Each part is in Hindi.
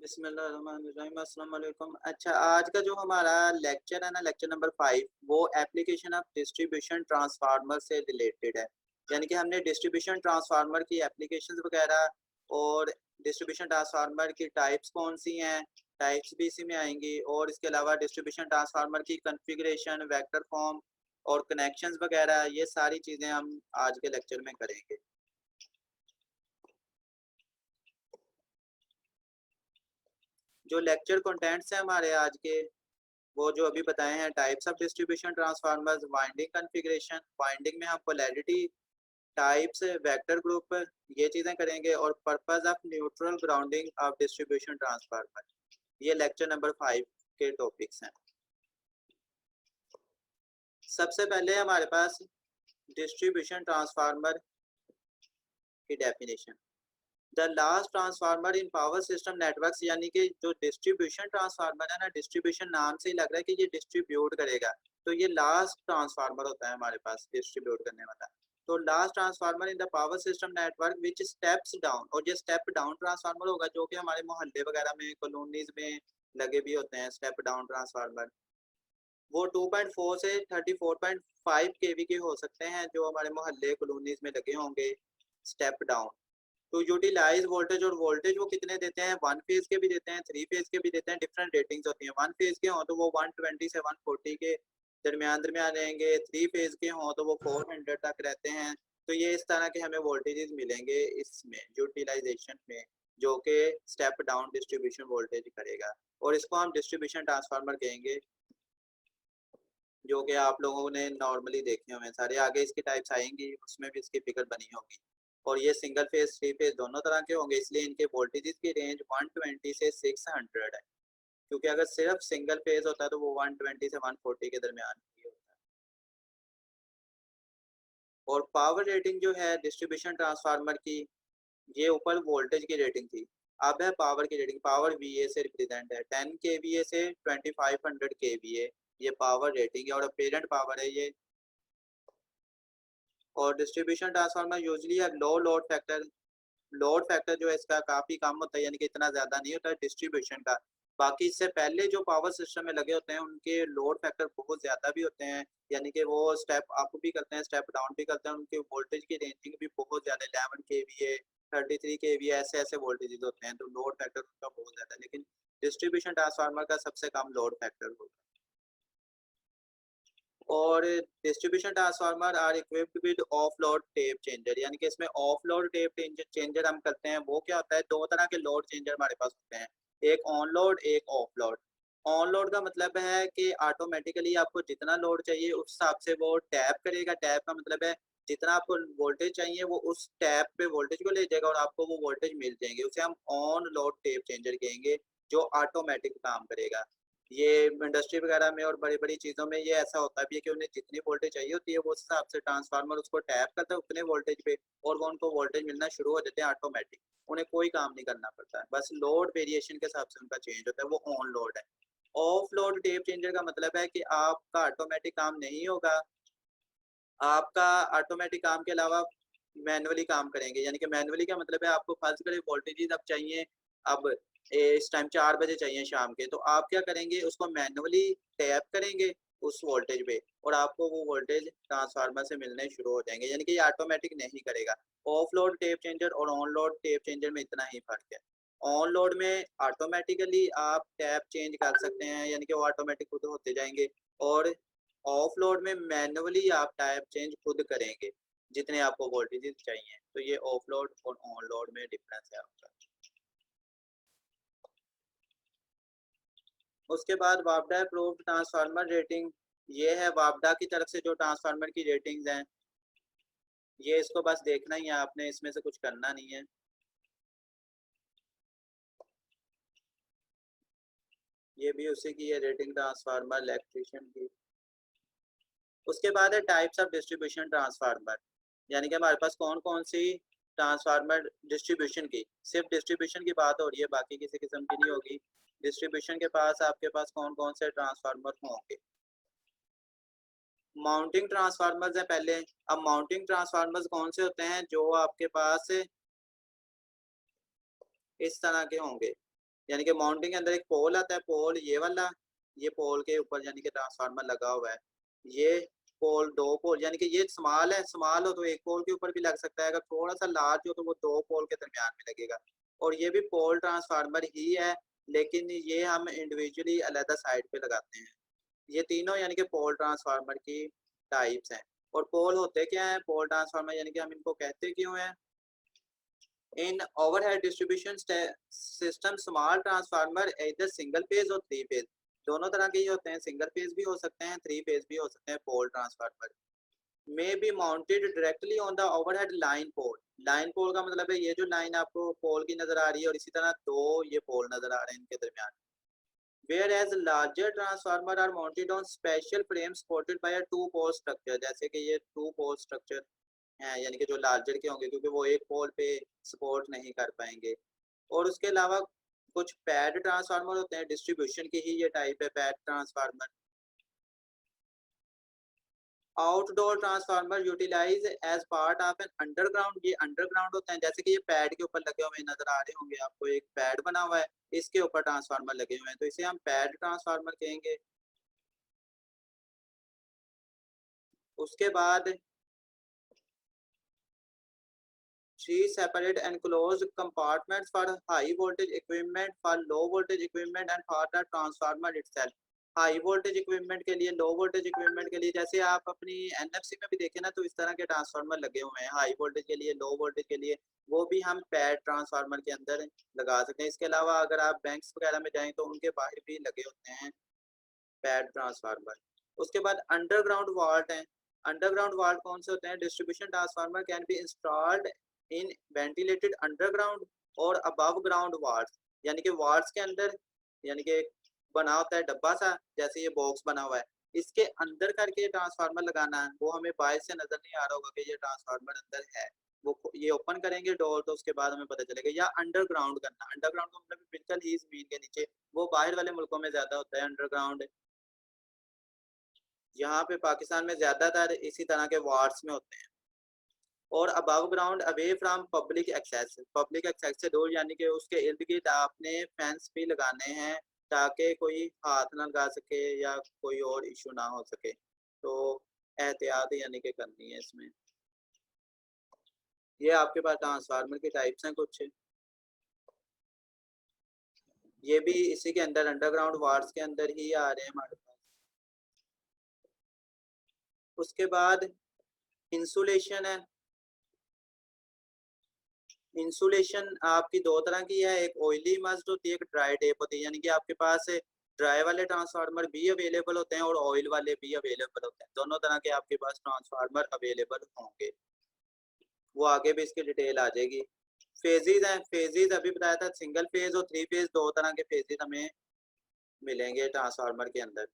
बिस्मिल्लाहिर्रहमानिर्रहीम, अस्सलाम वालेकुम। अच्छा, आज का जो हमारा लेक्चर है ना, लेक्चर नंबर 5, वो एप्लीकेशन ऑफ डिस्ट्रीब्यूशन ट्रांसफार्मर से रिलेटेड है। यानी कि हमने डिस्ट्रीब्यूशन ट्रांसफार्मर की एप्लीकेशंस वगैरह और डिस्ट्रीब्यूशन ट्रांसफार्मर की टाइप्स कौन सी हैं, टाइप्स भी इसी में आएंगी। और इसके अलावा डिस्ट्रीब्यूशन ट्रांसफार्मर की कॉन्फ़िगरेशन, वेक्टर फॉर्म और कनेक्शंस वगैरह, ये सारी चीज़ें हम आज के लेक्चर में करेंगे। जो लेक्चर कंटेंट्स हैं हमारे आज के, वो जो अभी बताए हैं, types of distribution transformers, winding configuration, winding में हम पोलैरिटी, टाइप्स, वेक्टर ग्रुप, ये चीज़ें करेंगे। और purpose of neutral grounding of distribution transformer, ये लेक्चर नंबर 5 के टॉपिक्स हैं। सबसे पहले हमारे पास डिस्ट्रीब्यूशन ट्रांसफार्मर की definition. The last transformer in power system networks, यानी कि जो डिस्ट्रीब्यूशन ट्रांसफार्मर है ना, डिस्ट्रीब्यूशन नाम से ही लग रहा है कि ये डिस्ट्रीब्यूट करेगा, तो ये लास्ट ट्रांसफार्मर होता है हमारे पास डिस्ट्रीब्यूट करने वाला। तो last transformer in the power system network which steps down, और ये स्टेप डाउन ट्रांसफार्मर होगा जो कि हमारे मोहल्ले वगैरह में, कॉलोनीज में लगे भी होते हैं स्टेप डाउन ट्रांसफार्मर। वो 2.4 से 34.5 केवी के हो सकते हैं, जो हमारे मोहल्ले कॉलोनीज में लगे होंगे स्टेप डाउन। तो यूटिलाइज वोल्टेज, और वोल्टेज वो कितने देते हैं, 1 फेज के भी देते हैं, 3 फेज के भी देते हैं, डिफरेंट रेटिंग्स होती हैं। 1 फेज के हों तो वो 120 से 140 के दरमियान रहेंगे, 3 फेज के हों तो वो 400 तक रहते हैं। तो ये इस तरह के हमें वोल्टेजेस मिलेंगे इसमें यूटिलाइजेशन में, जो कि स्टेप डाउन डिस्ट्रीब्यूशन वोल्टेज करेगा। और इसको हम डिस्ट्रीब्यूशन ट्रांसफार्मर कहेंगे, जो कि आप लोगों ने नॉर्मली देखे हुए हैं सारे। आगे इसकी टाइप्स आएंगी, उसमें भी इसकी फिगर बनी होगी। और ये सिंगल फेज, 3 फेज दोनों तरह के होंगे, इसलिए इनके वोल्टेजेस की रेंज 120 से 600 है। क्योंकि अगर सिर्फ सिंगल फेज होता है तो वो 120 से 140 के दरमियान ही होता है। और पावर रेटिंग जो है डिस्ट्रीब्यूशन ट्रांसफार्मर की, ये ऊपर वोल्टेज की रेटिंग थी, अब है पावर की रेटिंग। पावर वीए से रिप्रेजेंट है, 10 केवीए से 2500 केवीए, ये पावर रेटिंग है। और पेरेंट पावर है ये। और डिस्ट्रीब्यूशन ट्रांसफार्मर यूजली है लो लोड फैक्टर, लोड फैक्टर जो है इसका काफ़ी कम होता है, यानी कि इतना ज़्यादा नहीं होता है डिस्ट्रीब्यूशन का। बाकी इससे पहले जो पावर सिस्टम में लगे होते हैं उनके लोड फैक्टर बहुत ज़्यादा भी होते हैं, यानी कि वो स्टेप अप भी करते हैं, स्टेप डाउन भी करते हैं। उनके वोल्टेज की रेंजिंग भी बहुत ज़्यादा, 11 केवीए, 33 केवीए, ऐसे ऐसे वोल्टेजेस होते हैं। तो लोड फैक्टर उनका बहुत ज़्यादा है, लेकिन डिस्ट्रीब्यूशन ट्रांसफार्मर का सबसे कम लोड फैक्टर होता है। और distribution transformer are equipped with off load tap changer, यानी कि इसमें ऑफ लोड टेप चेंजर हम करते हैं। वो क्या होता है, दो तरह के लोड चेंजर हमारे पास होते हैं, एक ऑन लोड, एक ऑफ लोड। ऑन लोड का मतलब है कि ऑटोमेटिकली आपको जितना लोड चाहिए उस हिसाब से वो टैप करेगा। टैप का मतलब है जितना आपको वोल्टेज चाहिए वो उस टैप पे वोल्टेज को ले जाएगा और आपको वो वोल्टेज मिल जाएंगे। उसे हम ऑन लोड टेप चेंजर कहेंगे, जो ऑटोमेटिक काम करेगा। ये इंडस्ट्री वगैरह में और बड़ी बड़ी चीज़ों में ये ऐसा होता भी है कि उन्हें जितनी वोल्टेज चाहिए होती है वो उस हिसाब से ट्रांसफार्मर उसको टैप करता है उतने वोल्टेज पे, और वो उनको वोल्टेज मिलना शुरू हो जाते हैं ऑटोमेटिक। उन्हें कोई काम नहीं करना पड़ता है, बस लोड वेरिएशन के हिसाब से उनका चेंज होता है। वो ऑन लोड है। ऑफ लोड टेप चेंजर का मतलब है कि आपका ऑटोमेटिक काम नहीं होगा, आपका ऑटोमेटिक काम के अलावा मैनुअली काम करेंगे। यानी कि मैनुअली का मतलब है आपको फर्ज करें वोल्टेजेस अब चाहिए, अब इस टाइम 4 बजे चाहिए शाम के, तो आप क्या करेंगे, उसको मैनुअली टैप करेंगे उस वोल्टेज पे और आपको वो वोल्टेज ट्रांसफार्मर से मिलने शुरू हो जाएंगे। यानी कि ये ऑटोमेटिक नहीं करेगा। ऑफ लोड टेप चेंजर और ऑन लोड टेप चेंजर में इतना ही फर्क है। ऑन लोड में ऑटोमेटिकली आप टैप चेंज कर सकते हैं, यानी कि वो ऑटोमेटिक खुद होते जाएंगे। और ऑफ लोड में मैनुअली आप टाइप चेंज खुद करेंगे जितने आपको वोल्टेजेस चाहिए। तो ये ऑफ लोड और ऑन लोड में डिफरेंस है आपका। उसके बाद वापडा अप्रूव्ड ट्रांसफार्मर रेटिंग, ये है वापडा की तरफ से जो ट्रांसफार्मर की रेटिंग्स हैं। ये इसको बस देखना ही है आपने, इसमें से कुछ करना नहीं है। ये भी उसी की है रेटिंग, ट्रांसफार्मर इलेक्ट्रिशियन की। उसके बाद है टाइप्स ऑफ डिस्ट्रीब्यूशन ट्रांसफार्मर, यानी कि हमारे पास कौन कौन सी ट्रांसफार्मर डिस्ट्रीब्यूशन की, सिर्फ डिस्ट्रीब्यूशन की बात हो रही है, बाकी किसी किस्म की नहीं होगी। डिस्ट्रीब्यूशन के पास आपके पास कौन कौन से ट्रांसफार्मर होंगे। माउंटिंग ट्रांसफार्मर्स है पहले। अब माउंटिंग ट्रांसफार्मर्स कौन से होते हैं, जो आपके पास इस तरह के होंगे। यानी कि माउंटिंग के अंदर एक पोल आता है, पोल ये वाला, ये पोल के ऊपर यानी कि ट्रांसफार्मर लगा हुआ है। ये पोल, दो पोल, यानी कि ये स्मॉल है, स्मॉल हो तो एक पोल के ऊपर भी लग सकता है, अगर थोड़ा सा लार्ज हो तो वो दो पोल के दरमियान में लगेगा। और ये भी पोल ट्रांसफार्मर ही है, लेकिन ये हम इंडिविजुअली अलग साइड पे लगाते हैं। ये तीनों यानी कि पोल ट्रांसफार्मर की टाइप्स हैं। और पोल होते क्या है, पोल ट्रांसफार्मर यानी कि हम इनको कहते क्यों हैं? In overhead distribution system small transformer इधर सिंगल फेज और थ्री फेज दोनों तरह के ही होते हैं, सिंगल फेज भी हो सकते हैं, थ्री फेज भी हो सकते हैं। Pole transformer may be mounted directly on the overhead line pole. Line pole का मतलब है ये जो लाइन आपको पोल की नजर आ रही है और इसी तरह दो ये पोल नजर आ रहे हैं इनके दरमियान। Whereas larger transformer are mounted on special frames supported by a two pole structure, जैसे कि ये two pole structure हैं, यानी कि जो लार्जर के होंगे क्योंकि वो एक पोल पे सपोर्ट नहीं कर पाएंगे। और उसके अलावा कुछ पैड ट्रांसफार्मर होते हैं, डिस्ट्रीब्यूशन की ही ये टाइप है pad transformer. Outdoor transformer utilize as part of an underground, ये अंडरग्राउंड होते हैं, जैसे कि ये पैड के ऊपर लगे हुए नजर आ रहे होंगे आपको, एक पैड बना हुआ है, इसके ऊपर ट्रांसफार्मर लगे हुए हैं, तो इसे हम पैड ट्रांसफार्मर कहेंगे। उसके बाद 3 separate enclosed compartments for high voltage equipment, for low voltage equipment and for the transformer itself। High voltage equipment के लिए, लो वोल्टेज इक्विपमेंट के लिए, जैसे आप अपनी एनएफसी में भी देखें ना तो इस तरह के ट्रांसफार्मर लगे हुए हैं हाई वोल्टेज के लिए, लो वोल्टेज के लिए, वो भी हम पैड ट्रांसफार्मर के अंदर लगा सकते हैं। इसके अलावा अगर आप बैंक्स वगैरह में जाएं तो उनके बाहर भी लगे होते हैं पैड ट्रांसफार्मर। उसके बाद अंडरग्राउंड वाल्ट हैं। अंडरग्राउंड वाल्ट कौन से होते हैं? Distribution transformer can be installed in ventilated underground और अबव ग्राउंड वाल्ट्स, यानी कि वाल्ट्स के अंदर, यानी कि बना होता है डब्बा सा, जैसे ये बॉक्स बना हुआ है, इसके अंदर करके ट्रांसफार्मर लगाना है। वो हमें बाहर से नजर नहीं आ रहा होगा कि ये ट्रांसफार्मर अंदर है, वो ये ओपन करेंगे डोर तो उसके बाद हमें पता चलेगा। या अंडरग्राउंड करना, अंडरग्राउंड का मतलब बिल्कुल ही जमीन के नीचे, वो बाहर वाले मुल्कों में ज्यादा होता है अंडरग्राउंड, यहाँ पे पाकिस्तान में ज्यादातर इसी तरह के वार्ड्स में होते हैं। और above ground away from public access, public access से दूर, यानी कि उसके इर्द गिर्द आपने फेंस भी लगाने हैं ताकि कोई हाथ ना लगा सके या कोई और इशू ना हो सके, तो एहतियात यानी कि करनी है इसमें। ये आपके पास ट्रांसफार्मर की टाइप्स हैं कुछ, ये भी इसी के अंदर अंडरग्राउंड वार्ड्स के अंदर ही आ रहे हैं हमारे पास। उसके बाद इंसुलेशन है। इंसुलेशन आपकी दो तरह की है, एक ऑयली मस्ट होती है, एक ड्राई टेप होती है, यानी कि आपके पास ड्राई वाले ट्रांसफार्मर भी अवेलेबल होते हैं और ऑयल वाले भी अवेलेबल होते हैं, दोनों तरह के आपके पास ट्रांसफार्मर अवेलेबल होंगे, वो आगे भी इसकी डिटेल आ जाएगी। फेजेस हैं, फेजेस अभी बताया था, सिंगल फेज और थ्री फेज, दो तरह के फेजेस हमें मिलेंगे ट्रांसफार्मर के अंदर।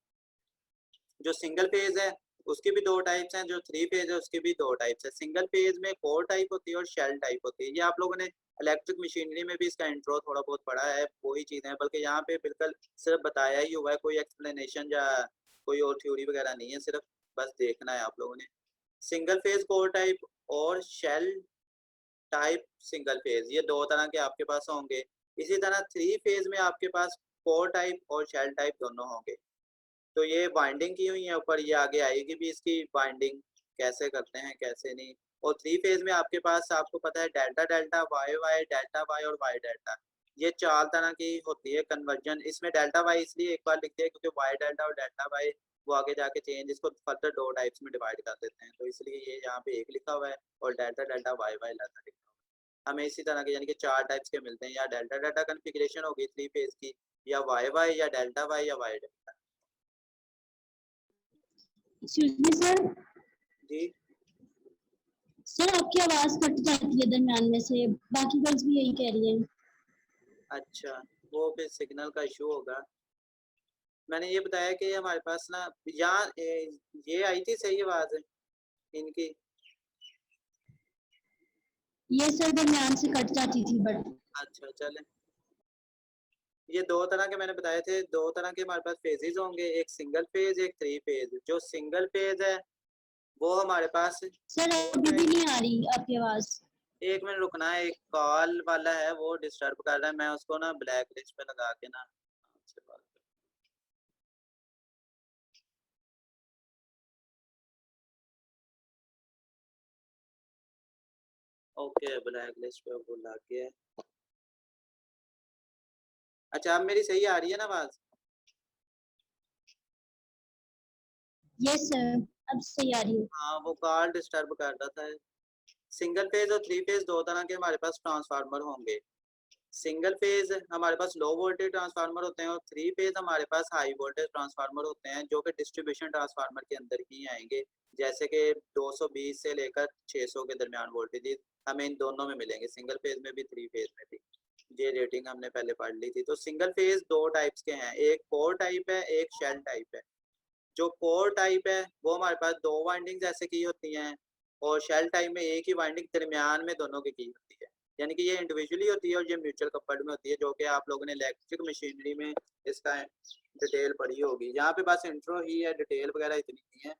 जो सिंगल फेज है उसकी भी दो टाइप्स हैं, जो थ्री फेज है उसकी भी दो टाइप्स है। सिंगल फेज में कोर टाइप होती है और शेल टाइप होती है, ये आप लोगों ने इलेक्ट्रिक मशीनरी में भी इसका इंट्रो थोड़ा बहुत पढ़ा है, वही चीज़ है, बल्कि यहाँ पे बिल्कुल सिर्फ बताया ही हुआ है, कोई एक्सप्लेनेशन या कोई और थ्योरी वगैरह नहीं है, सिर्फ बस देखना है आप लोगों ने। सिंगल फेज कोर टाइप और शेल टाइप सिंगल फेज, ये दो तरह के आपके पास होंगे। इसी तरह थ्री फेज में आपके पास कोर टाइप और शेल टाइप दोनों होंगे। तो ये बाइंडिंग की हुई है ऊपर, ये आगे आएगी भी इसकी बाइंडिंग कैसे करते हैं कैसे नहीं। और थ्री फेज में आपके पास, आपको पता है, delta delta, Y Y, delta Y और वाई डेल्टा, ये चार तरह की होती है कन्वर्जन। इसमें डेल्टा वाई इसलिए एक बार लिखते हैं क्योंकि वाई डेल्टा और डेल्टा वाई वो आगे जाके चेंज, इसको फर्दर दो टाइप्स में डिवाइड कर देते हैं, तो इसलिए ये यहाँ पे एक लिखा हुआ है और डेल्टा डेल्टा वाई वाई लाता लिखा हुआ है। हमें इसी तरह के यानी कि चार टाइप्स के मिलते हैं, या डेल्टा डेल्टा कन्फिग्रेशन होगी थ्री फेज की, या वाई वाई, या डेल्टा वाई, या Y delta. Excuse me sir. जी सर आपकी आवाज कट जाती है दरम्यान में से, बाकी गर्ल्स भी यही कह रही हैं। अच्छा, वो फिर सिग्नल का इशू होगा। मैंने ये बताया कि हमारे पास ना यहाँ ये आई थी सही आवाज इनकी। ये सर दरम्यान से कट जाती थी बट। अच्छा चले, ये दो तरह के मैंने बताए थे, दो तरह के हमारे पास फेजेस होंगे, एक सिंगल फेज एक थ्री फेज। जो सिंगल फेज है वो हमारे पास सर अभी भी नहीं आ रही आपकी आवाज। एक मिनट रुकना है, एक कॉल वाला है वो डिस्टर्ब कर रहा है, मैं उसको ना ब्लैक लिस्ट पे लगा के ना आपसे बात ओके ब्लैक लिस्ट पे वो लग गया है। अच्छा अब मेरी सही आ रही है ना आवाज? यस सर, अब सही आ रही है। हाँ वो कॉल डिस्टर्ब कर रहा था। सिंगल फेज और थ्री फेज दो तरह के हमारे पास ट्रांसफार्मर होंगे। सिंगल फेज हमारे पास लो वोल्टेज ट्रांसफार्मर होते हैं और थ्री फेज हमारे पास हाई वोल्टेज ट्रांसफार्मर होते हैं जो कि डिस्ट्रीब्यूशन ट्रांसफार्मर के अंदर ही आएंगे। जैसे कि 220 से लेकर 600 के दरमियान वोल्टेज हमें इन दोनों में मिलेंगे, सिंगल फेज में भी थ्री फेज में भी। ये रेटिंग हमने पहले पढ़ ली थी। तो सिंगल फेज दो टाइप्स के हैं, एक कोर टाइप है एक शेल टाइप है। जो कोर टाइप है वो हमारे पास दो वाइंडिंग्स ऐसे की होती हैं और शेल टाइप में एक ही वाइंडिंग दरमियान में दोनों की होती है, यानी कि ये इंडिविजुअली होती है और ये म्यूचुअल कपल्ड में होती है, जो कि आप लोगों ने इलेक्ट्रिक मशीनरी में इसका डिटेल पढ़ी होगी। यहाँ पे बस इंट्रो ही है, डिटेल वगैरह इतनी नहीं है।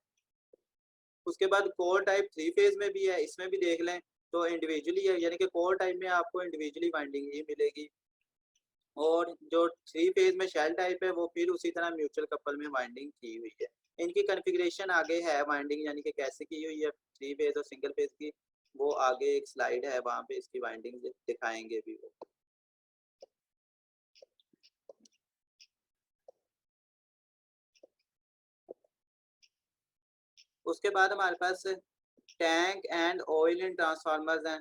उसके बाद कोर टाइप थ्री फेज में भी है, इसमें भी देख लें तो इंडिविजुअली है, यानी कि कोर टाइप में आपको इंडिविजुअली वाइंडिंग ही मिलेगी। और जो थ्री फेज में शेल टाइप है वो फिर उसी तरह म्यूचुअल कपल में वाइंडिंग की हुई है। इनकी कॉन्फ़िगरेशन आगे है, वाइंडिंग यानी कि कैसे की हुई है थ्री फेज और सिंगल फेज की, वो आगे एक स्लाइड है वहां पे इसकी वाइंडिंग दिखाएंगे भी वो। उसके बाद हमारे पास tank and oil in transformers हैं।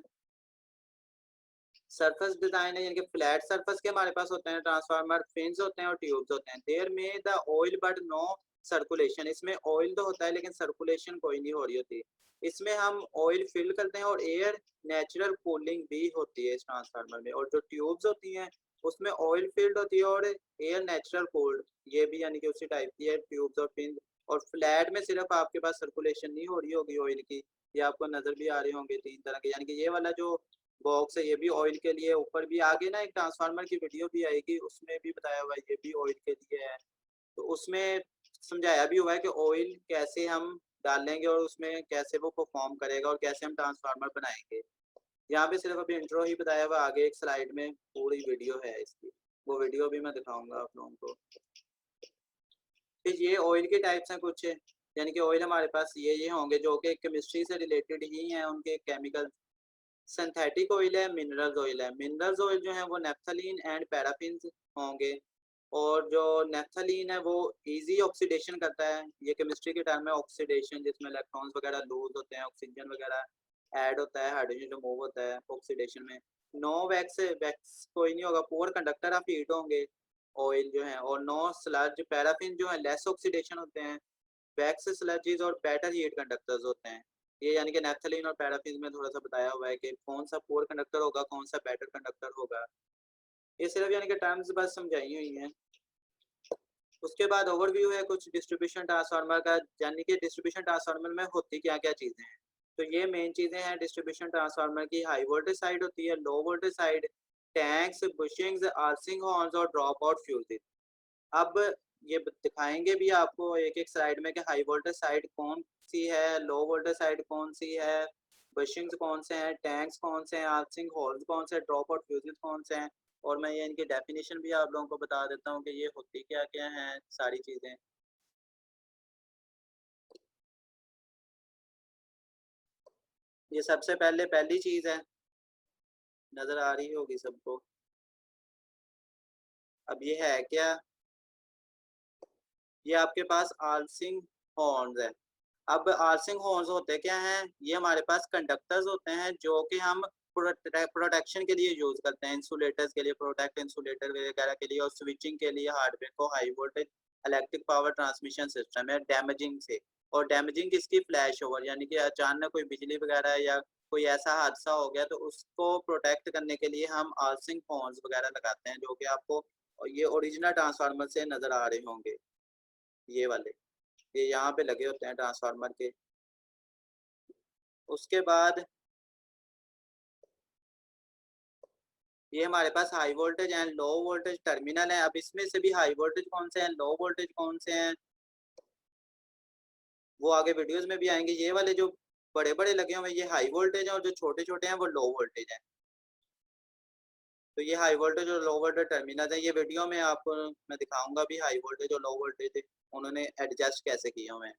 सरफेस डिजाइन है, यानी कि फ्लैट सरफेस के हमारे पास होते हैं ट्रांसफार्मर, फिन्स होते हैं और ट्यूब्स होते हैं। देयर में the oil but no circulation, इसमें ऑयल तो होता है लेकिन सर्कुलेशन कोई नहीं हो रही होती। इसमें हम ऑयल फिल करते हैं और एयर नेचुरल कूलिंग भी होती है इस ट्रांसफार्मर में। और जो ट्यूब्स होती हैं उसमें ऑयल फिल्ड होती है और एयर नेचुरल कोल्ड, ये भी यानी कि उसी टाइप की है ट्यूब्स और फिन। और फ्लैट में सिर्फ आपके पास सर्कुलेशन नहीं हो रही होगी ऑयल की, ये आपको नजर भी आ रहे होंगे तीन तरह के, यानी कि ये वाला जो बॉक्स है ये भी ऑयल के लिए, ऊपर भी आगे ना एक ट्रांसफार्मर की वीडियो भी आएगी उसमें भी बताया हुआ है ये भी ऑयल के लिए है। तो उसमें समझाया भी हुआ है कि ऑयल कैसे हम डालेंगे और उसमें कैसे वो परफॉर्म करेगा और कैसे हम ट्रांसफार्मर बनाएंगे। यहाँ पे सिर्फ अभी इंट्रो ही बताया हुआ, आगे एक स्लाइड में पूरी वीडियो है इसकी, वो वीडियो भी मैं दिखाऊंगा आप लोगों को। फिर ये ऑयल के टाइप्स हैं कुछ, यानी कि ऑयल हमारे पास ये होंगे जो कि केमिस्ट्री से रिलेटेड ही हैं, उनके केमिकल। सिंथेटिक ऑयल है, मिनरल्स ऑयल है। मिनरल्स ऑयल जो है वो नेफ्थलीन एंड पैराफिन होंगे। और जो नेफ्थलीन है वो इजी ऑक्सीडेशन करता है, ये केमिस्ट्री के टर्म में ऑक्सीडेशन, जिसमें इलेक्ट्रॉन्स वगैरह लूज होते हैं, ऑक्सीजन वगैरह ऐड होता है, हाइड्रोजन जो मूव होता है ऑक्सीडेशन में। नो वैक्स, वैक्स कोई नहीं होगा, पुअर कंडक्टर ऑफ हीट होंगे ऑयल जो है। और नो स्लज, पैराफिन जो है लेस ऑक्सीडेशन होते हैं। वैक्स स्लजीज और बेटर हीट कंडक्टर्स होते हैं। ये यानी कि नैप्थलीन और पैराफिन में थोड़ा सा बताया हुआ है कि कौन सा पुअर कंडक्टर होगा कौन सा बेटर कंडक्टर होगा। ये सिर्फ यानी कि टर्म्स बस समझाई हुई हैं। उसके बाद ओवरव्यू है कुछ डिस्ट्रीब्यूशन ट्रांसफार्मर का, यानी कि डिस्ट्रीब्यूशन ट्रांसफार्मर में होती क्या क्या चीजें हैं। तो ये मेन चीजें हैं डिस्ट्रीब्यूशन ट्रांसफार्मर की। हाई वोल्टेज साइड होती है, low voltage side, tanks, bushings, arcing horns और ड्रॉप आउट फ्यूजेस। अब ये दिखाएंगे भी आपको एक एक साइड में कि हाई वोल्टेज साइड कौन सी है, लो वोल्टेज साइड कौन सी है, बशिंग्स कौन से हैं, टैंक्स कौन से हैं, आर्सिंग होल्स कौन से, ड्रॉप आउट फ्यूजेस कौन से हैं। और मैं ये इनकी डेफिनेशन भी आप लोगों को बता देता हूँ कि ये होती क्या क्या हैं सारी चीज़ें। ये सबसे पहले पहली चीज़ है, नज़र आ रही होगी सबको। अब ये है क्या, ये आपके पास आर्सिंग हॉर्न्स है। अब आर्सिंग हॉर्न्स होते क्या हैं, ये हमारे पास कंडक्टर्स होते हैं जो कि हम प्रोटेक्शन के लिए यूज करते हैं, इंसुलेटर्स के लिए, प्रोटेक्ट इंसुलेटर वगैरह के लिए, और स्विचिंग के लिए हार्डवेयर को high voltage electric power transmission system है डैमेजिंग से। और डैमेजिंग किसकी, फ्लैश ओवर, यानी कि अचानक कोई बिजली वगैरह या कोई ऐसा हादसा हो गया तो उसको प्रोटेक्ट करने के लिए हम आर्सिंग हॉर्न्स वगैरह लगाते हैं, जो कि आपको ये ओरिजिनल ट्रांसफार्मर से नजर आ रहे होंगे, ये वाले, ये यहाँ पे लगे होते हैं ट्रांसफार्मर के। उसके बाद ये हमारे पास high voltage and low voltage terminal है। अब इसमें से भी हाई वोल्टेज कौन से हैं, लो वोल्टेज कौन से हैं, वो आगे वीडियोस में भी आएंगे। ये वाले जो बड़े बड़े लगे हुए ये हाई वोल्टेज है और जो छोटे छोटे हैं वो लो वोल्टेज है। तो ये हाई वोल्टेज और लो वोल्टेज टर्मिनल है। ये वीडियो में आपको मैं दिखाऊंगा भी हाई वोल्टेज और लो वोल्टेज उन्होंने एडजस्ट कैसे किए हुए हैं।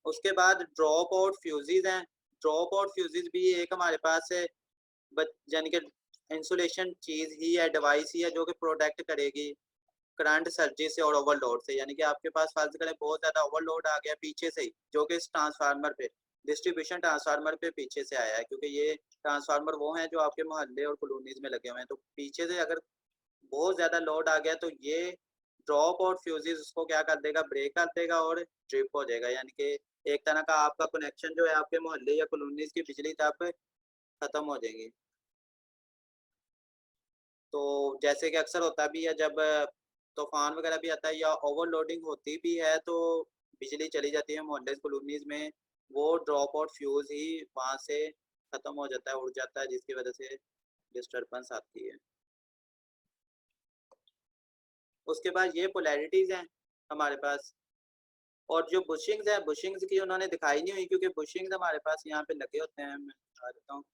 उसके बाद ड्रॉप आउट फ्यूजेज हैं। ड्रॉप आउट फ्यूजेज भी एक हमारे पास है, यानी कि इंसुलेशन चीज ही है, डिवाइस ही है जो कि प्रोटेक्ट करेगी करंट सर्जी से और ओवरलोड से। यानी कि आपके पास फर्ज करें बहुत ज्यादा ओवरलोड आ गया पीछे से ही, जो कि इस ट्रांसफार्मर पे डिस्ट्रीब्यूशन ट्रांसफार्मर पे पीछे से आया है, क्योंकि ये ट्रांसफार्मर वो हैं जो आपके मोहल्ले और कॉलोनीज में लगे हुए हैं। तो पीछे से अगर बहुत ज्यादा लोड आ गया तो ये ड्रॉप आउट फ्यूजेस उसको क्या कर देगा, ब्रेक कर देगा और ट्रिप हो जाएगा। यानी कि एक तरह का आपका कनेक्शन जो है आपके मोहल्ले या कॉलोनीज की बिजली तब खत्म हो जाएगी। तो जैसे कि अक्सर होता भी है जब तूफान वगैरह भी आता है या ओवरलोडिंग होती भी है तो बिजली चली जाती है मोहल्ले कॉलोनीज में, वो ड्रॉप आउट फ्यूज ही वहाँ से खत्म हो जाता है, उड़ जाता है, जिसकी वजह से डिस्टरबेंस आती है। उसके बाद ये पोलैरिटीज हैं हमारे पास। और जो बुशिंग्स है, बुशिंग्स की उन्होंने दिखाई नहीं हुई क्योंकि बुशिंग्स हमारे पास यहाँ पे लगे होते हैं। मैं दिखा देता हूँ,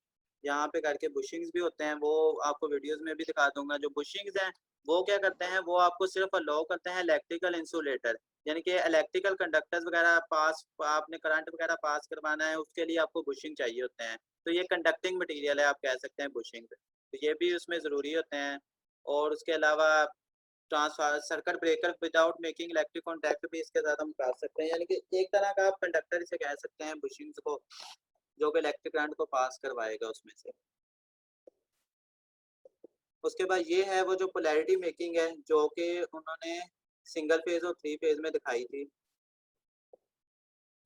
यहाँ पे करके बुशिंग्स भी होते हैं, वो आपको वीडियोस में भी दिखा दूंगा। जो बुशिंग्स हैं वो क्या करते हैं, वो आपको सिर्फ अलाउ करते हैं इलेक्ट्रिकल इंसुलेटर, यानी कि इलेक्ट्रिकल कंडक्टर्स वगैरह पास, आपने करंट वगैरह पास करवाना है उसके लिए आपको बुशिंग चाहिए होते हैं। तो ये कंडक्टिंग मटीरियल है, आप कह सकते हैं बुशिंग, तो ये भी उसमें ज़रूरी होते हैं। और उसके अलावा transfer circuit breaker without making electric contact भी इसके साथ हम कर सकते हैं, यानी कि एक तरह का आप कंडक्टर इसे कह सकते हैं बुशिंग्स को, जो कि इलेक्ट्रिक करंट को पास करवाएगा उसमें से। उसके बाद ये है वो जो पोलैरिटी मेकिंग है जो कि उन्होंने सिंगल फेज और थ्री फेज में दिखाई थी,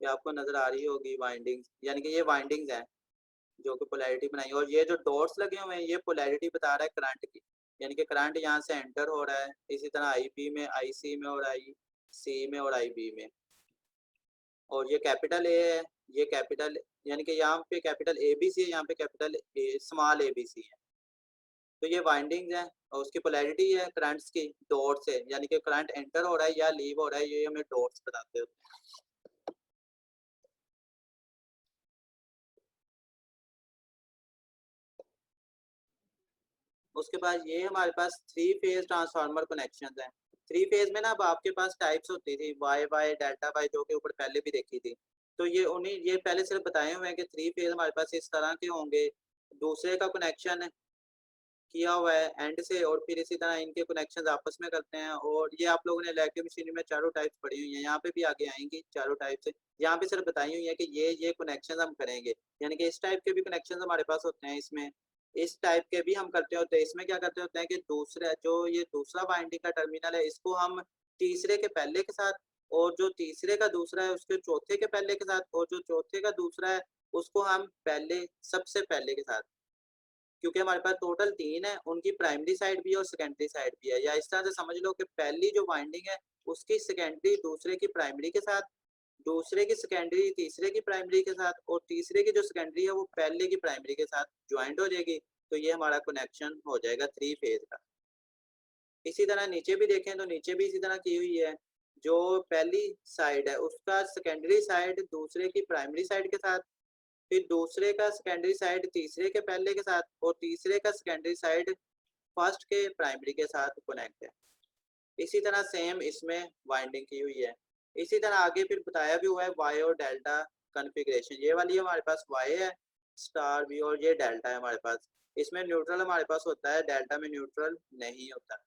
ये आपको नजर आ रही होगी वाइंडिंग्स, यानी कि ये वाइंडिंग्स हैं जो कि पोलैरिटी बनाई। और ये जो डॉट्स लगे हुए हैं ये पोलैरिटी बता रहा है करंट की, यानी कि करंट यहाँ से एंटर हो रहा है, इसी तरह आई बी में, आई सी में और आई सी में और आई बी में। और ये कैपिटल ए है, ये कैपिटल, यानी कि यहाँ पे कैपिटल ए बी सी है, यहाँ पे capital A small A B C है। तो ये वाइंडिंग्स है और उसकी पोलैरिटी है करंट्स की डॉट से, यानी कि करंट एंटर हो रहा है या लीव हो रहा है, ये हमें डॉट्स बताते होते हैं। उसके बाद ये हमारे पास थ्री फेज ट्रांसफार्मर कनेक्शन है। थ्री फेज में ना अब आपके पास टाइप्स होती थी, वाई वाई डेल्टा वाई, जो कि ऊपर पहले भी देखी थी। तो ये उन्हीं ये पहले सिर्फ बताए हुए हैं कि थ्री फेज हमारे पास इस तरह के होंगे, दूसरे का कनेक्शन किया हुआ है एंड से, और फिर इसी तरह इनके कनेक्शन आपस में करते हैं। और ये आप लोगों ने इलेक्ट्रिक मशीनरी में चारों टाइप्स पढ़ी हुई हैं, यहाँ पे भी आगे आएंगी चारों टाइप्स। यहाँ पे सिर्फ बताई हुई है कि ये कनेक्शन हम करेंगे, यानी कि इस टाइप के भी कनेक्शन हमारे पास होते हैं इसमें, इस टाइप के भी हम करते होते हैं। इसमें क्या करते होते हैं कि दूसरा जो ये दूसरा बाइंडिंग का टर्मिनल है इसको हम तीसरे के पहले के साथ, और जो तीसरे का दूसरा है उसके चौथे के पहले के साथ, और जो चौथे का दूसरा है उसको हम पहले सबसे पहले के साथ, क्योंकि हमारे पास टोटल तीन है, उनकी प्राइमरी साइड भी है और सेकेंडरी साइड भी है। या इस तरह से समझ लो कि पहली जो वाइंडिंग है उसकी सेकेंडरी दूसरे की प्राइमरी के साथ, दूसरे की सेकेंडरी तीसरे की प्राइमरी के साथ, और तीसरे की जो सेकेंडरी है वो पहले की प्राइमरी के साथ ज्वाइंट हो जाएगी। तो ये हमारा कनेक्शन हो जाएगा थ्री फेज का। इसी तरह नीचे भी देखें तो नीचे भी इसी तरह की हुई है, जो पहली साइड है उसका सेकेंडरी साइड दूसरे की प्राइमरी साइड के साथ, फिर दूसरे का सेकेंडरी साइड तीसरे के पहले के साथ, और तीसरे का सेकेंडरी साइड फर्स्ट के प्राइमरी के साथ कनेक्ट है। इसी तरह सेम इसमें वाइंडिंग की हुई है। इसी तरह आगे फिर बताया भी हुआ है वाई और डेल्टा कॉन्फ़िगरेशन। ये वाली हमारे पास वाई है स्टार भी, और ये डेल्टा है हमारे पास। इसमें न्यूट्रल हमारे पास होता है, डेल्टा में न्यूट्रल नहीं होता।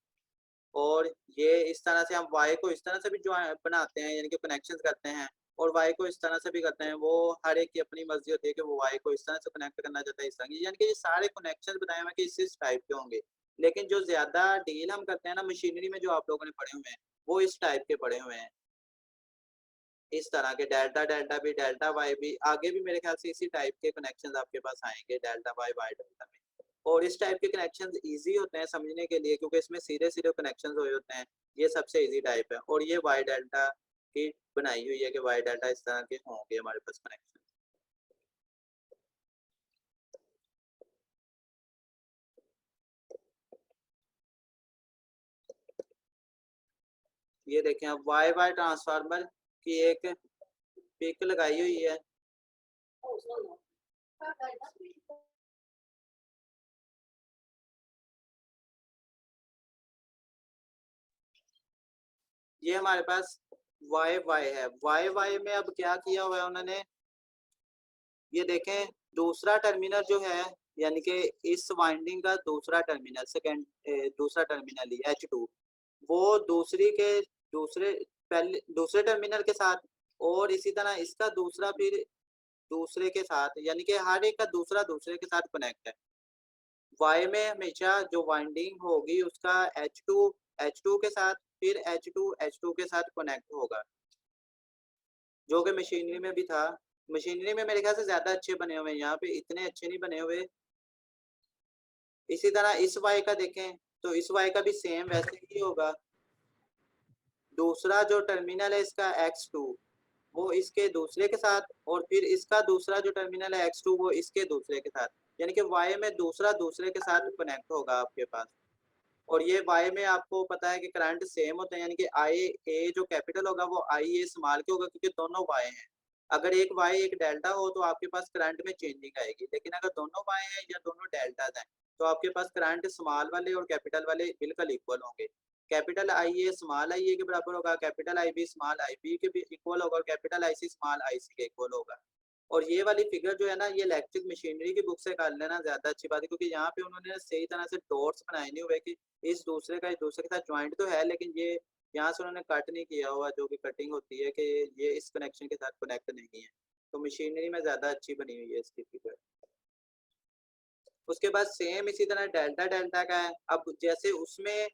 और ये इस तरह से हम वाई को इस तरह से भी जो बनाते हैं, यानी कि कनेक्शन करते हैं, और वाई को इस तरह से भी करते हैं। वो हर एक की अपनी मर्जी होती है कि वो वाई को इस तरह से कनेक्ट करना चाहता है, इस तरह की, यानी कि ये सारे कनेक्शन बताए हुए कि इस टाइप के होंगे। लेकिन जो ज्यादा डील हम करते हैं ना मशीनरी में, जो आप लोगों ने पढ़े हुए हैं वो इस टाइप के पढ़े हुए हैं, इस तरह के डेल्टा डेल्टा भी, डेल्टा वाई भी, आगे भी मेरे ख्याल से इसी टाइप के कनेक्शन आपके पास आएंगे डेल्टा वाई वाई डेल्टा में। और इस टाइप के कनेक्शन इजी होते हैं समझने के लिए क्योंकि इसमें सीधे सीधे कनेक्शन हुए होते हैं। ये सबसे इजी टाइप है। और ये वाई डेल्टा की बनाई हुई है कि वाई डेल्टा इस तरह के होंगे हमारे पास कनेक्शन। ये देखें अब वाई वाई ट्रांसफार्मर की एक पिक लगाई हुई है, ये हमारे पास वाई वाई है। वाई वाई में अब क्या किया हुआ है उन्होंने, ये देखें दूसरा टर्मिनल जो है यानी कि इस वाइंडिंग का दूसरा टर्मिनल सेकेंड दूसरा टर्मिनल ही H2 वो दूसरी के दूसरे पहले दूसरे टर्मिनल के साथ और इसी तरह इसका दूसरा फिर दूसरे के साथ यानी कि हर एक का दूसरा दूसरे के साथ कनेक्ट है। वाई में हमेशा जो वाइंडिंग होगी उसका H2 के साथ फिर H2 के साथ कनेक्ट होगा, जो कि मशीनरी में भी था। मशीनरी में मेरे ख्याल से ज्यादा अच्छे बने हुए हैं, यहाँ पे इतने अच्छे नहीं बने हुए। इसी तरह इस वाई का देखें तो इस वाई का भी सेम वैसे ही होगा। दूसरा जो टर्मिनल है इसका X2 वो इसके दूसरे के साथ और फिर इसका दूसरा जो टर्मिनल है X2 वो इसके दूसरे के साथ, यानी कि वाई में दूसरा दूसरे के साथ कनेक्ट होगा आपके पास। और ये वाई में आपको पता है कि करंट सेम होते हैं, यानी कि आई ए जो कैपिटल होगा वो आई ए स्मॉल के होगा क्योंकि दोनों वाई हैं। अगर एक वाई एक डेल्टा हो तो आपके पास करंट में चेंजिंग आएगी, लेकिन अगर दोनों वाई हैं या दोनों डेल्टाज हैं तो आपके पास करंट स्मॉल वाले और कैपिटल वाले बिल्कुल इक्वल होंगे। Capital I A small I ए के बराबर होगा, capital I B small I B के भी इक्वल होगा और capital I C small I सी के इक्वल होगा। और ये वाली फिगर जो है ना ये इलेक्ट्रिक मशीनरी की बुक से कर लेना ज्यादा अच्छी बात है, क्योंकि यहाँ पे उन्होंने सही तरह से डॉट्स बनाए नहीं हुए कि इस दूसरे का इस दूसरे के साथ ज्वाइंट तो है लेकिन ये यहाँ से उन्होंने कट नहीं किया हुआ, जो भी कटिंग होती है कि ये इस कनेक्शन के साथ कनेक्ट नहीं है। तो मशीनरी में ज्यादा अच्छी बनी हुई है इसकी फिगर। उसके बाद सेम इसी तरह डेल्टा डेल्टा का है। अब जैसे उसमें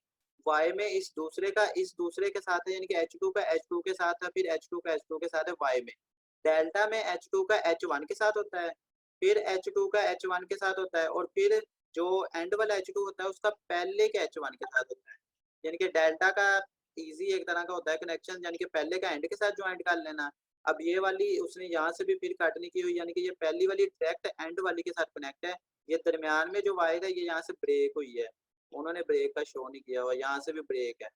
वाई में इस दूसरे का इस दूसरे के साथ है, यानी कि H2 का H2 के साथ है, फिर H2 का H2 के साथ है वाई में। डेल्टा में H2 का H1 के साथ होता है, फिर H2 का H1 के साथ होता है और फिर जो एंड वाला H2 होता है उसका पहले के H1 के साथ होता है। यानी कि डेल्टा का इजी एक तरह का होता है कनेक्शन, यानी कि पहले का एंड के साथ ज्वाइंट कर लेना। अब ये वाली उसने यहाँ से भी फिर कट नहीं की हुई, यानी कि ये पहली वाली डायरेक्ट एंड वाली के साथ कनेक्ट है। ये दरमियान में जो वायर है ये यहाँ से ब्रेक हुई है, उन्होंने ब्रेक का शो नहीं किया हुआ, यहाँ से भी ब्रेक है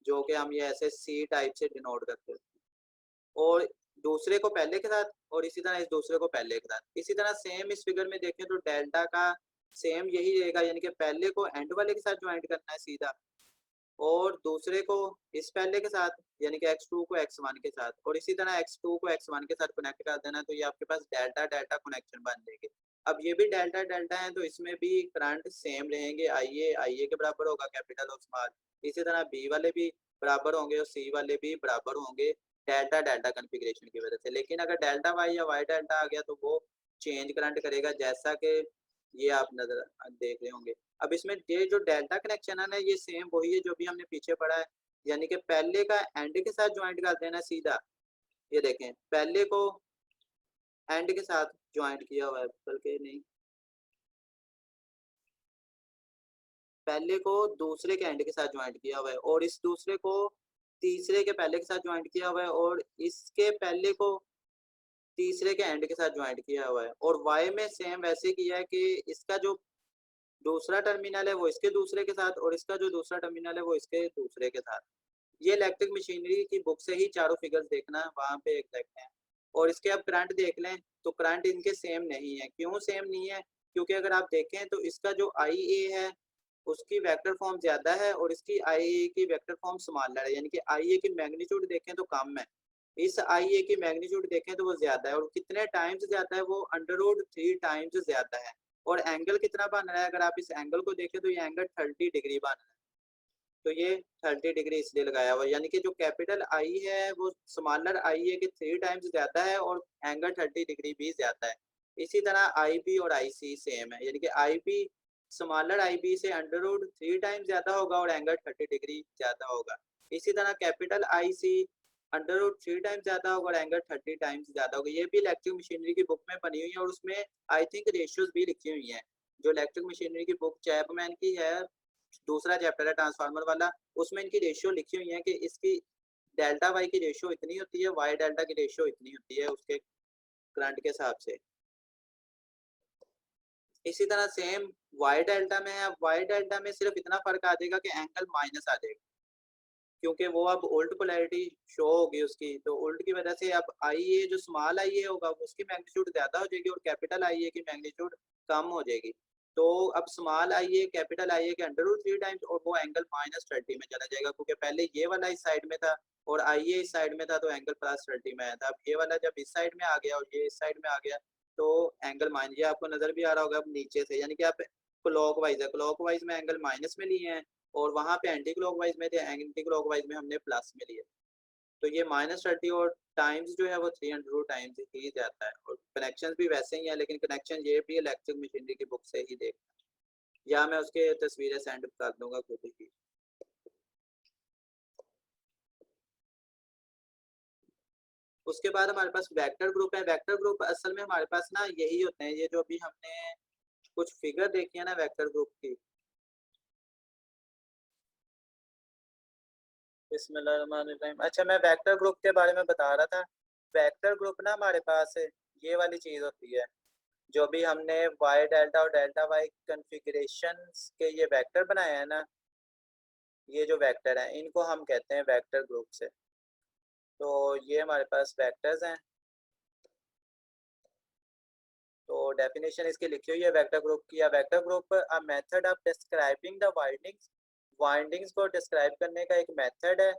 जो कि हम ये ऐसे सी टाइप से डिनोट करते हैं। और दूसरे को पहले के साथ और इसी तरह इस दूसरे को पहले के साथ। इसी तरह सेम इस फिगर में देखें तो डेल्टा का सेम यही रहेगा, यानी कि पहले को एंड वाले के साथ ज्वाइंट करना है सीधा और दूसरे को इस पहले के साथ यानी कि X2 को X1 के साथ और इसी तरह X2 को X1 के साथ कनेक्ट कर देना, तो ये आपके पास डेल्टा डेल्टा कनेक्शन बन जाएंगे। अब ये भी डेल्टा डेल्टा है तो इसमें भी करंट सेम रहेंगे, आई ए के बराबर होगा कैपिटल और स्मॉल। इसी तरह बी वाले भी बराबर होंगे और सी वाले भी बराबर होंगे डेल्टा डेल्टा कन्फिग्रेशन की वजह से। लेकिन अगर डेल्टा वाई या वाई डेल्टा आ गया तो वो चेंज करंट करेगा, जैसा कि ये आप नजर देख रहे होंगे। अब इसमें ये जो डेल्टा कनेक्शन है ना ये सेम वही है जो भी हमने पीछे पढ़ा है, यानी कि पहले का एंड के साथ ज्वाइंट कर देना सीधा। ये देखें पहले को एंड के साथ ज्वाइंट किया हुआ है, बल्कि नहीं पहले को दूसरे के एंड के साथ ज्वाइंट किया हुआ है और इस दूसरे को तीसरे के पहले के साथ ज्वाइंट किया हुआ है और इसके पहले को तीसरे के एंड के साथ ज्वाइंट किया हुआ है। और वाई में सेम वैसे किया है कि इसका जो दूसरा टर्मिनल है वो इसके दूसरे के साथ और इसका जो दूसरा टर्मिनल है वो इसके दूसरे के साथ। ये इलेक्ट्रिक मशीनरी की बुक से ही चारों फिगर्स देखना वहाँ पे एग्जैक्ट है। और इसके अब करंट देख लें तो करंट इनके सेम नहीं है। क्यों सेम नहीं है? क्योंकि अगर आप देखें तो इसका जो आई ए है उसकी वेक्टर फॉर्म ज्यादा है और इसकी आई ए की वेक्टर फॉर्म स्मॉलर है, यानी कि आई ए की मैग्नीट्यूड देखें तो कम है, इस आई ए की मैग्नीट्यूड देखें तो वो ज्यादा है। और कितने टाइम्स ज्यादा है? वो √3 टाइम्स ज्यादा है। और एंगल कितना बन रहा है? अगर आप इस एंगल को देखें तो ये एंगल 30 डिग्री बन रहा है। तो ये 30 डिग्री इसलिए लगाया हुआ, यानी कि जो कैपिटल आई है वो स्मॉलर आई है कि 3 टाइम्स ज्यादा है और एंगल 30 डिग्री भी ज्यादा है। इसी तरह आई बी और आई सी सेम है, यानी कि आई बी स्मॉलर आई बी से √3 टाइम्स ज्यादा होगा और एंगल 30 डिग्री ज्यादा होगा। इसी तरह कैपिटल आई सी √3 टाइम्स ज्यादा होगा और एंगल 30 टाइम्स ज्यादा होगा। ये भी इलेक्ट्रिक मशीनरी की बुक में बनी हुई है और उसमें आई थिंक रेशियोज भी लिखी हुई हैं। जो इलेक्ट्रिक मशीनरी की बुक चैपमैन की है, दूसरा चैप्टर है ट्रांसफार्मर वाला, उसमें इनकी रेशियो लिखी हुई है कि इसकी डेल्टा वाई की रेशियो इतनी होती है, वाई डेल्टा की रेशियो इतनी होती है उसके करंट के हिसाब से। इसी तरह सेम वाई डेल्टा में है। वाई डेल्टा में सिर्फ इतना फर्क आ जाएगा कि एंगल माइनस आ जाएगा, क्योंकि वो अब उल्ट पोलैरिटी शो होगी उसकी, तो उल्ट की वजह से अब आई ए जो स्मॉल आई ए होगा उसकी मैग्नीट्यूड ज़्यादा हो जाएगी और कैपिटल आई ए की मैग्नीट्यूड कम हो जाएगी। तो अब small I A capital I ए के √3 टाइम्स और वो एंगल -30 में चला जाएगा, क्योंकि पहले ये वाला इस साइड में था और आई ए इस साइड में था, तो एंगल +30 में आया था। अब ये वाला जब इस साइड में आ गया और ये इस साइड में आ गया तो एंगल माइन, ये आपको नजर भी आ रहा होगा अब नीचे से, यानी कि आप क्लॉकवाइज है, क्लॉकवाइज में एंगल माइनस में लिए हैं और वहां पे एंटी क्लॉकवाइज में थे, एंटी क्लॉकवाइज में हमने प्लस में लिए। तो ये -30 और टाइम्स जो है वो 300 टाइम्स ही जाता है। और कनेक्शन भी वैसे ही है, लेकिन कनेक्शन ये भी इलेक्ट्रिक मशीनरी की बुक से ही देखना, या मैं उसके तस्वीरें सेंड कर दूंगा खुद ही। उसके बाद हमारे पास वेक्टर ग्रुप है। वेक्टर ग्रुप असल में हमारे पास ना यही होते हैं, ये जो अभी हमने कुछ फिगर देखी है ना वेक्टर ग्रुप की। बिस्मिल्लाहिर्रहमानिर्रहीम। अच्छा, मैं वेक्टर ग्रुप के बारे में बता रहा था। वेक्टर ग्रुप ना हमारे पास ये वाली चीज होती है, जो भी हमने वाई डेल्टा और डेल्टा वाई कन्फिग्रेशन के ये वेक्टर बनाए हैं ना, ये जो वेक्टर हैं इनको हम कहते हैं वेक्टर ग्रुप से। तो ये हमारे पास वेक्टर्स हैं। तो डेफिनेशन इसकी लिखी हुई है वेक्टर ग्रुप की। Vector group a method of describing the windings, windings को डिस्क्राइब करने का एक मेथड है।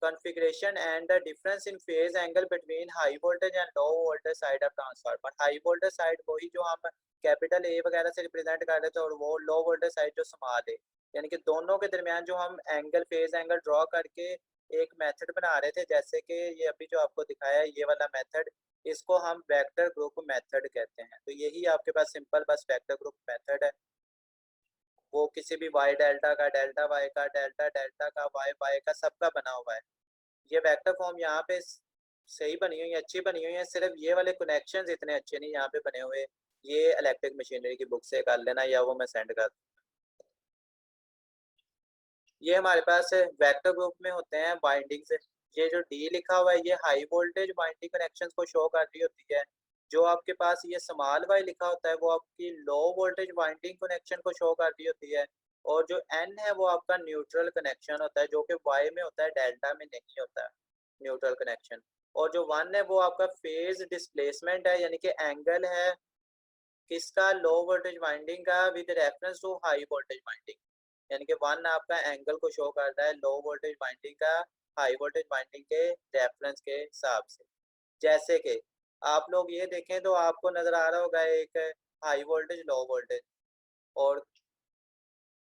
configuration and the difference in phase angle between high voltage and low voltage side of transformer। High voltage side वही जो हम कैपिटल ए वगैरह से रिप्रेजेंट कर रहे थे, और वो लो वोल्टेज साइड जो स्मॉल है, यानी कि दोनों के दरमियान जो हम एंगल फेज एंगल ड्रॉ करके एक मेथड बना रहे थे, जैसे कि ये अभी जो आपको दिखाया है ये वाला मेथड, इसको हम वेक्टर ग्रुप मेथड कहते हैं। तो यही आपके पास सिंपल बस वेक्टर ग्रुप मेथड है। वो किसी भी वाई डेल्टा का, डेल्टा वाई का, डेल्टा डेल्टा का, वाई वाई का, सबका बना हुआ है। ये वेक्टर फॉर्म यहाँ पे सही बनी हुई है, अच्छी बनी हुई है, सिर्फ ये वाले कनेक्शंस इतने अच्छे नहीं यहाँ पे बने हुए। ये इलेक्ट्रिक मशीनरी की बुक से कर लेना, या वो मैं सेंड कर। ये हमारे पास वेक्टर ग्रुप में होते हैं बाइंडिंग्स। ये जो डी लिखा हुआ है ये हाई वोल्टेज बाइंडिंग कनेक्शंस को शो कर रही होती है। जो आपके पास ये स्मॉल वाई लिखा होता है वो आपकी लो वोल्टेज बाइंडिंग कनेक्शन को शो कर रही होती है। और जो एन है वो आपका न्यूट्रल कनेक्शन होता है, जो कि वाई में होता है, डेल्टा में नहीं होता है न्यूट्रल कनेक्शन। और जो वन है वो आपका फेज डिस्प्लेसमेंट है, यानी कि एंगल है किसका, लो वोल्टेज वाइंडिंग का with reference to high voltage winding. यानी कि वन आपका एंगल को शो करता है लो वोल्टेज वाइंडिंग का हाई वोल्टेज वाइंडिंग के रेफरेंस के हिसाब से। जैसे कि आप लोग ये देखें तो आपको नजर आ रहा होगा एक हाई वोल्टेज लो वोल्टेज, और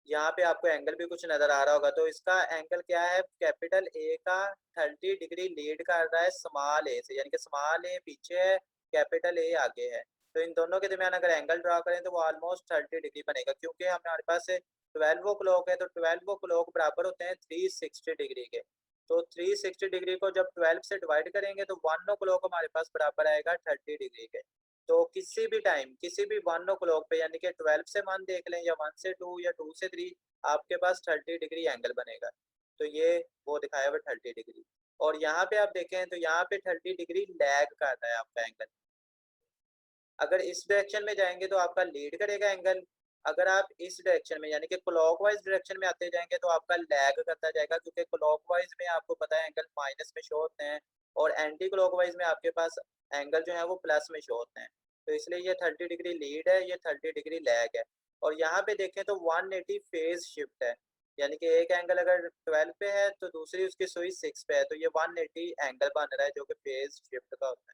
यहाँ पे आपको एंगल भी कुछ नजर आ रहा होगा। तो इसका एंगल क्या है, कैपिटल ए का 30 डिग्री लीड कर रहा है स्मॉल ए से, यानी कि स्मॉल ए पीछे है, कैपिटल ए आगे है। तो इन दोनों के दरमियान अगर एंगल ड्रा करें तो वो ऑलमोस्ट 30 डिग्री बनेगा, क्योंकि हमारे पास 12 क्लॉक है, तो 12 क्लॉक बराबर होते हैं 360 डिग्री के। तो 360 डिग्री को जब 12 से डिवाइड करेंगे तो 1 क्लॉक हमारे पास बराबर आएगा 30 डिग्री के। तो किसी भी टाइम किसी भी 1 क्लॉक पे, यानी कि 12 से 1 देख लें या 1 से 2 या 2 से 3, आपके पास 30 डिग्री एंगल बनेगा। तो ये वो दिखाया हुआ 30 डिग्री। और यहाँ पे आप देखें तो यहाँ पे 30 डिग्री लैग कर रहा है आपका एंगल। अगर इस डायरेक्शन में जाएंगे तो आपका लीड करेगा एंगल, अगर आप इस डायरेक्शन में यानी कि क्लॉकवाइज डायरेक्शन में आते जाएंगे तो आपका लैग करता जाएगा, क्योंकि क्लॉकवाइज में आपको पता है एंगल माइनस में शो होते हैं, और एंटी क्लॉकवाइज में आपके पास एंगल जो है वो प्लस में शो होते हैं। तो इसलिए ये 30 डिग्री लीड है, ये 30 डिग्री लैग है। और यहाँ पे देखें तो 180 फेज शिफ्ट है, यानी कि एक एंगल अगर 12 पे है तो दूसरी उसकी सुई 6 पे है, तो ये 180 एंगल बन रहा है जो कि फेज शिफ्ट का होता है।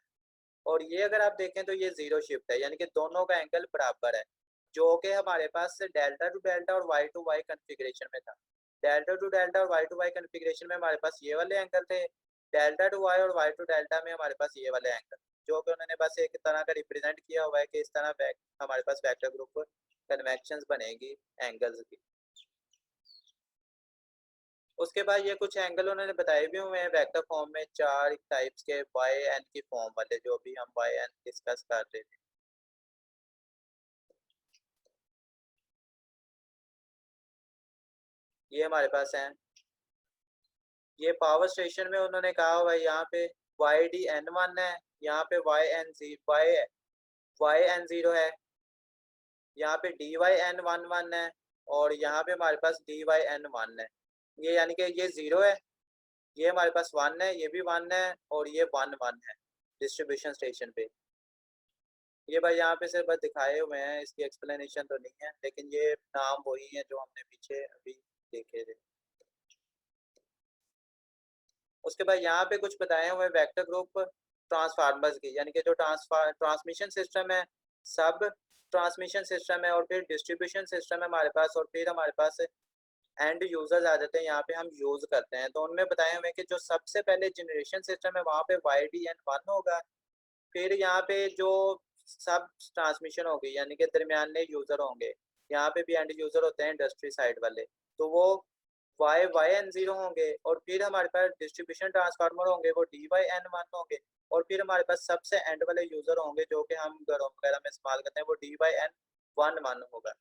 और ये अगर आप देखें तो ये जीरो शिफ्ट है, यानी कि दोनों का एंगल बराबर है, जो कि हमारे पास डेल्टा टू डेल्टा और वाई टू वाई कन्फिग्रेशन में था। डेल्टा टू डेल्टा और वाई टू वाई कन्फिग्रेशन में हमारे पास ये वाले एंगल थे, डेल्टा टू वाई और वाई टू डेल्टा में हमारे पास ये वाले एंगल, जो कि उन्होंने बस एक तरह का रिप्रेजेंट किया हुआ है कि इस तरह हमारे पास वेक्टर ग्रुप कन्वेक्शंस बनेगी एंगल्स की। उसके बाद ये कुछ एंगल उन्होंने बताए भी हुए हैं वेक्टर फॉर्म में, 4 टाइप्स के, वाई एन की फॉर्म वाले, जो भी हम वाई एन डिस्कस कर रहे थे। ये हमारे पास है। ये पावर स्टेशन में उन्होंने कहा हुआ है यहाँ पे वाई डी एन 1 है, यहाँ पे वाई एन 0 है, यहाँ पे डी वाई एन 1 1 है, और यहाँ पे हमारे पास डी वाई एन 1 है। ये यानी कि ये 0 है, ये हमारे पास 1 है, ये भी 1 है और ये 1 1 है डिस्ट्रीब्यूशन स्टेशन पे। ये भाई यहाँ पे सिर्फ बस दिखाए हुए हैं, इसकी एक्सप्लेनेशन तो नहीं है, लेकिन ये नाम वही है जो हमने पीछे अभी देखे थे। उसके बाद यहाँ पे कुछ बताए हुए वेक्टर ग्रुप ट्रांसफार्मर्स की, यानी कि जो ट्रांसमिशन सिस्टम है, सब ट्रांसमिशन सिस्टम है और फिर डिस्ट्रीब्यूशन सिस्टम है हमारे पास, और फिर हमारे पास एंड यूजर्स आ जाते हैं, यहाँ पे हम यूज करते हैं। तो उनमें बताए हुए कि जो सबसे पहले जनरेशन सिस्टम है वहाँ पे YDN1 होगा, फिर यहाँ पे जो सब ट्रांसमिशन होगी यानी कि दरमियाने यूजर होंगे, यहाँ पे भी एंड यूजर होते हैं इंडस्ट्री साइड वाले, तो वो YYN0 होंगे, और फिर हमारे पास डिस्ट्रीब्यूशन ट्रांसफार्मर होंगे वो DYN1 होंगे, और फिर हमारे पास सबसे एंड वाले यूजर होंगे जो कि हम घरों वगैरह में इस्तेमाल करते हैं, वो DYN11 होगा।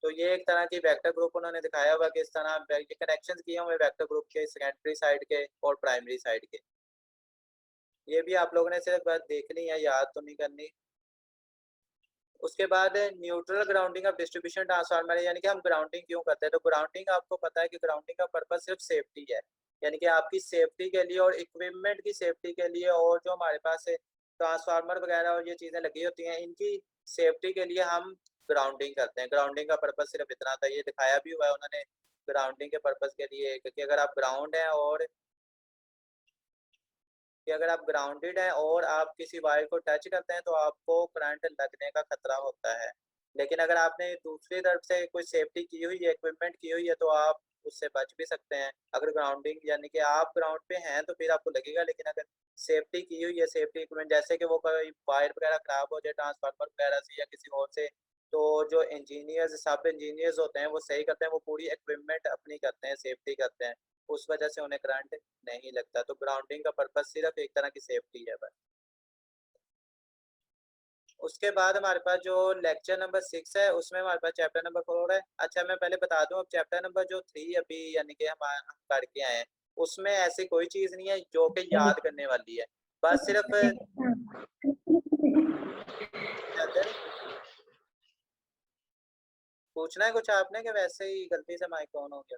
तो ये एक तरह की वेक्टर ग्रुप उन्होंने दिखाया हुआ कि इस तरह ये कनेक्शंस किए हुए वेक्टर ग्रुप के सेकेंडरी साइड के और प्राइमरी साइड के। ये भी आप लोगों ने सिर्फ बात देखनी है, याद तो नहीं करनी। उसके बाद neutral grounding of distribution transformer, यानी कि हम ग्राउंडिंग क्यों करते हैं। तो ग्राउंडिंग आपको पता है कि ग्राउंडिंग का पर्पस सिर्फ सेफ्टी है, यानी कि आपकी सेफ्टी के लिए और इक्विपमेंट की सेफ्टी के लिए, और जो हमारे पास ट्रांसफार्मर वगैरह और ये चीज़ें लगी होती हैं इनकी सेफ्टी के लिए हम ग्राउंडिंग करते हैं। ग्राउंडिंग का पर्पस सिर्फ इतना था, ये दिखाया भी हुआ है उन्होंने ग्राउंडिंग के पर्पस के लिए, क्योंकि अगर आप ग्राउंड हैं और कि अगर आप ग्राउंडेड हैं और आप किसी वायर को टच करते हैं तो आपको करंट लगने का खतरा होता है। लेकिन अगर आपने दूसरी तरफ से कोई सेफ्टी की हुई है, इक्विपमेंट की हुई है, तो आप उससे बच भी सकते हैं। अगर ग्राउंडिंग यानी कि आप ग्राउंड पे हैं तो फिर आपको लगेगा, लेकिन अगर सेफ्टी की हुई है, सेफ्टी इक्विपमेंट, जैसे कि वो कोई वायर वगैरह खराब हो जाए ट्रांसफार्मर वगैरह से या किसी और से, तो जो इंजीनियर्स सब इंजीनियर्स होते हैं वो सही करते हैं, वो पूरी इक्विपमेंट अपनी करते हैं, सेफ्टी करते हैं, उस वजह से उन्हें करंट नहीं लगता। तो ग्राउंडिंग का पर्पस सिर्फ एक तरह की सेफ्टी है बस। उसके बाद हमारे पास जो लेक्चर नंबर 6 है उसमें हमारे पास चैप्टर नंबर 4 है। अच्छा मैं पहले बता दूं, अब चैप्टर नंबर जो 3 अभी यानी कि हम करके आए हैं, उसमें ऐसी कोई चीज़ नहीं है जो कि याद करने वाली है, बस सिर्फ अदर पूछना है कुछ आपने कि वैसे ही गलती से माइक ऑन हो गया।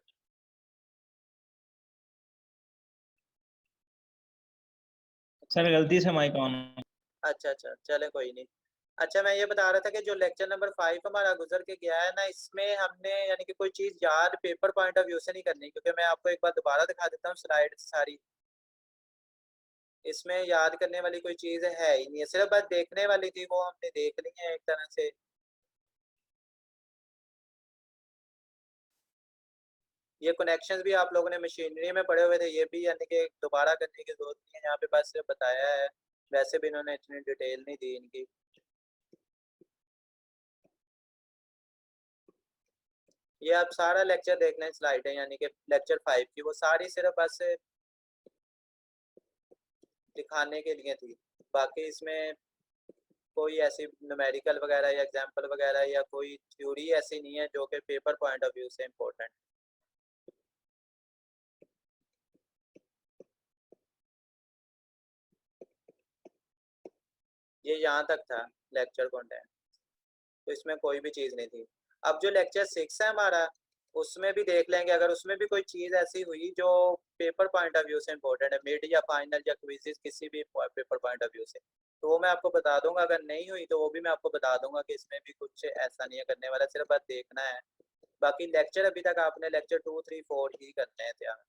सर गलती से माइक ऑन। अच्छा अच्छा चले कोई नहीं। अच्छा मैं ये बता रहा था कि जो लेक्चर नंबर 5 हमारा गुजर के गया है ना, इसमें हमने यानी कि कोई चीज़ याद पेपर पॉइंट ऑफ व्यू से नहीं करनी, क्योंकि मैं आपको एक बार दोबारा दिखा देता हूँ स्लाइड सारी, इसमें याद करने वाली कोई चीज़ है ही नहीं है, सिर्फ बस देखने वाली थी, वो हमने देख ली है एक तरह से। ये कनेक्शंस भी आप लोगों ने मशीनरी में पढ़े हुए थे, ये भी यानी कि दोबारा करने की जरूरत नहीं है, यहाँ पे बस सिर्फ बताया है, वैसे भी इन्होंने इतनी डिटेल नहीं दी इनकी। ये आप सारा लेक्चर देखना है, स्लाइड है यानी कि लेक्चर 5 की, वो सारी सिर्फ बस दिखाने के लिए थी, बाकी इसमें कोई ऐसी न्यूमेरिकल वगैरह या एग्जांपल वगैरह या कोई थ्योरी ऐसी नहीं है जो कि पेपर पॉइंट ऑफ व्यू से इम्पोर्टेंट। ये यहाँ तक था लेक्चर कंटेंट, तो इसमें कोई भी चीज़ नहीं थी। अब जो लेक्चर 6 है हमारा, उसमें भी देख लेंगे, अगर उसमें भी कोई चीज़ ऐसी हुई जो पेपर पॉइंट ऑफ व्यू से इम्पोर्टेंट है, मिड या फाइनल या क्विज़िस किसी भी पेपर पॉइंट ऑफ व्यू से, तो वो मैं आपको बता दूंगा। अगर नहीं हुई तो वो भी मैं आपको बता दूंगा कि इसमें भी कुछ ऐसा नहीं है करने वाला, सिर्फ बस देखना है। बाकी लेक्चर अभी तक आपने लेक्चर 2 3 4 ही करने हैं तैयार।